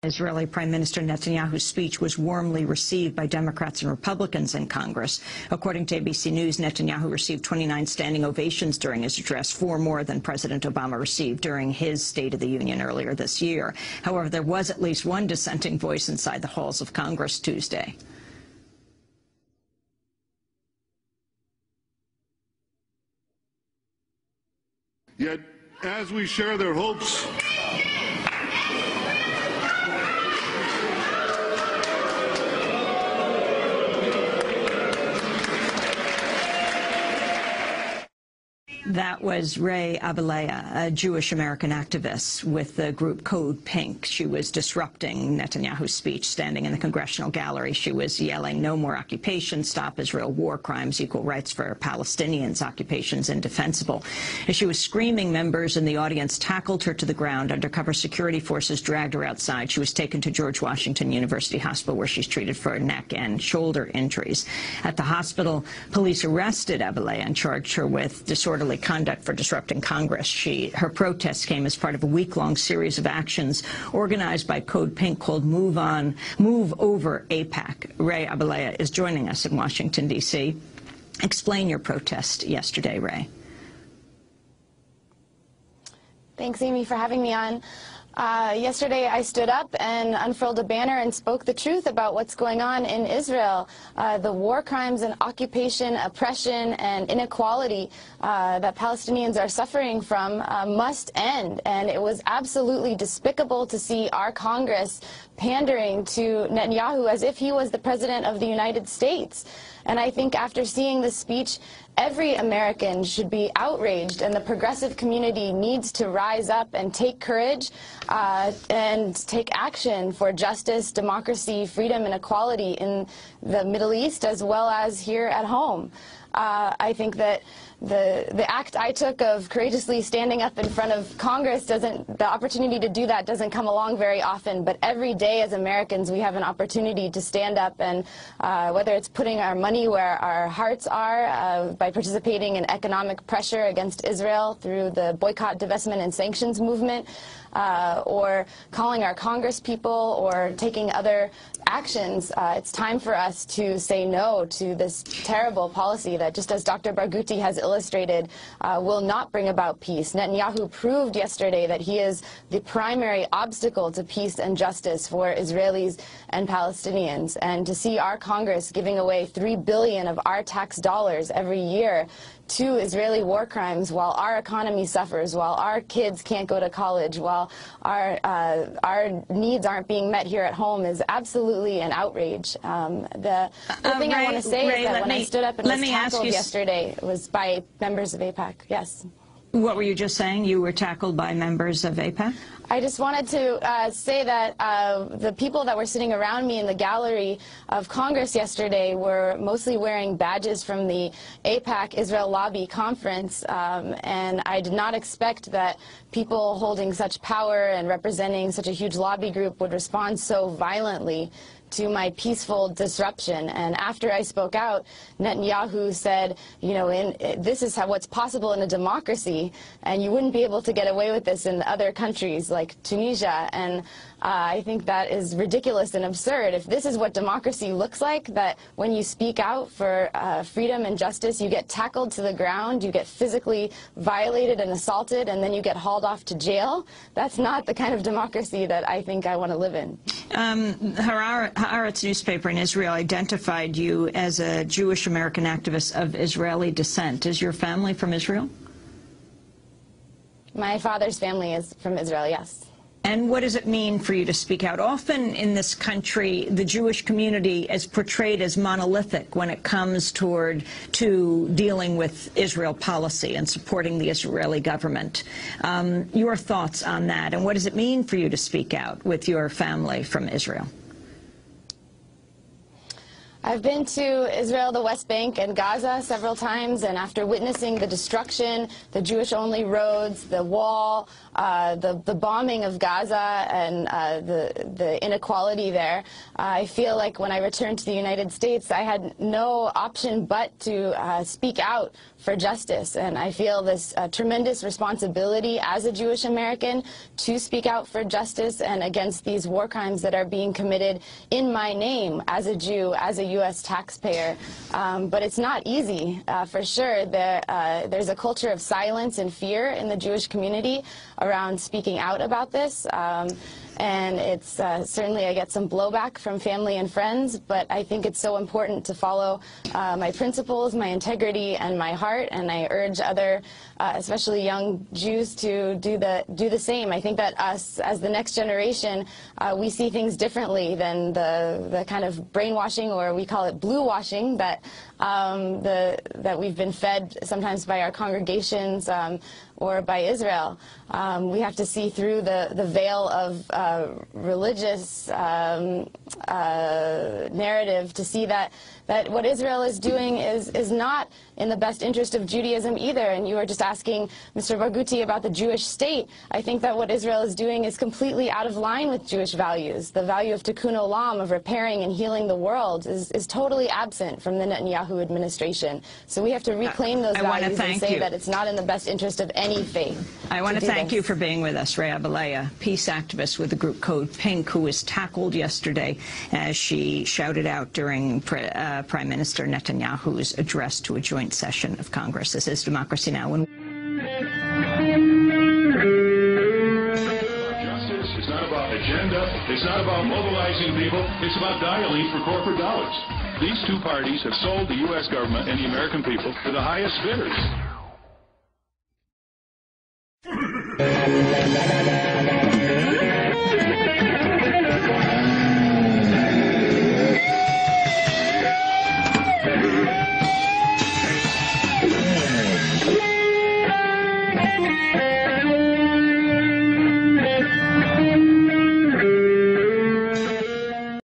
Israeli Prime Minister Netanyahu's speech was warmly received by Democrats and Republicans in Congress. According to ABC News, Netanyahu received 29 standing ovations during his address, 4 more than President Obama received during his State of the Union earlier this year. However, there was at least one dissenting voice inside the halls of Congress Tuesday. Yet, as we share their hopes, That was Ray Abeleya, a Jewish-American activist with the group Code Pink. She was disrupting Netanyahu's speech, standing in the Congressional Gallery. She was yelling, "No more occupation, stop Israel war crimes, equal rights for Palestinians, occupations indefensible." As she was screaming, members in the audience tackled her to the ground. Undercover security forces dragged her outside. She was taken to George Washington University Hospital, where she's treated for neck and shoulder injuries. At the hospital, police arrested Abeleya and charged her with disorderly conduct for disrupting Congress. Her protests came as part of a week-long series of actions organized by Code Pink called Move Over AIPAC. Ray Abeleya is joining us in Washington, D.C. Explain your protest yesterday, Ray. Thanks, Amy, for having me on. Yesterday, I stood up and unfurled a banner and spoke the truth about what's going on in Israel. The war crimes and occupation, oppression, and inequality that Palestinians are suffering from must end. And it was absolutely despicable to see our Congress pandering to Netanyahu as if he was the President of the United States. And I think after seeing this speech, every American should be outraged, and the progressive community needs to rise up and take courage and take action for justice, democracy, freedom, and equality in the Middle East as well as here at home. I think that the act I took of courageously standing up in front of Congress the opportunity to do that doesn't come along very often, but every day as Americans we have an opportunity to stand up, and whether it's putting our money where our hearts are by participating in economic pressure against Israel through the boycott, divestment, and sanctions movement, or calling our Congress people, or taking other actions, it's time for us to say no to this terrible policy that, just as Dr. Barghouti has illustrated, will not bring about peace. Netanyahu proved yesterday that he is the primary obstacle to peace and justice for Israelis and Palestinians. And to see our Congress giving away $3 billion of our tax dollars every year to Israeli war crimes while our economy suffers, while our kids can't go to college, while our needs aren't being met here at home is absolutely an outrage. The thing I want to say is that when I stood up and was tackled yesterday, it was by members of AIPAC. Yes. What were you just saying? You were tackled by members of AIPAC? I just wanted to say that the people that were sitting around me in the gallery of Congress yesterday were mostly wearing badges from the AIPAC Israel Lobby Conference, and I did not expect that people holding such power and representing such a huge lobby group would respond so violently to my peaceful disruption. And after I spoke out, Netanyahu said, you know, this is what's possible in a democracy, and you wouldn't be able to get away with this in other countries like Tunisia. And I think that is ridiculous and absurd. If this is what democracy looks like, that when you speak out for freedom and justice, you get tackled to the ground, you get physically violated and assaulted, and then you get hauled off to jail, that's not the kind of democracy that I think I want to live in. Haaretz newspaper in Israel identified you as a Jewish-American activist of Israeli descent. Is your family from Israel? My father's family is from Israel, yes. And what does it mean for you to speak out? Often in this country, the Jewish community is portrayed as monolithic when it comes to dealing with Israel policy and supporting the Israeli government. Your thoughts on that, and what does it mean for you to speak out with your family from Israel? I've been to Israel, the West Bank, and Gaza several times, and after witnessing the destruction, the Jewish-only roads, the wall, the bombing of Gaza, and the inequality there, I feel like when I returned to the United States, I had no option but to speak out for justice. And I feel this tremendous responsibility as a Jewish American to speak out for justice and against these war crimes that are being committed in my name as a Jew, as a U.S. taxpayer. But it's not easy, for sure. There's a culture of silence and fear in the Jewish community around speaking out about this. And it's certainly I get some blowback from family and friends, but I think it's so important to follow my principles, my integrity, and my heart. And I urge other, especially young Jews, to do the same. I think that us, as the next generation, we see things differently than the kind of brainwashing, or we call it blue washing, that that we've been fed sometimes by our congregations or by Israel. We have to see through the veil of religious narrative to see that what Israel is doing is not in the best interest of Judaism either. And you were just asking Mr. Barghouti about the Jewish state. I think that what Israel is doing is completely out of line with Jewish values. The value of tikkun olam, of repairing and healing the world, is totally absent from the Netanyahu administration. So we have to reclaim those values and say that it's not in the best interest of any faith. I want to thank you for being with us, Ray Abelaya, peace activist with the group Code Pink, who was tackled yesterday as she shouted out during Prime Minister Netanyahu's address to a joint session of Congress. This is Democracy Now! Justice is not about agenda. It's not about mobilizing people. It's about dialing for corporate dollars. These two parties have sold the U.S. government and the American people to the highest bidders.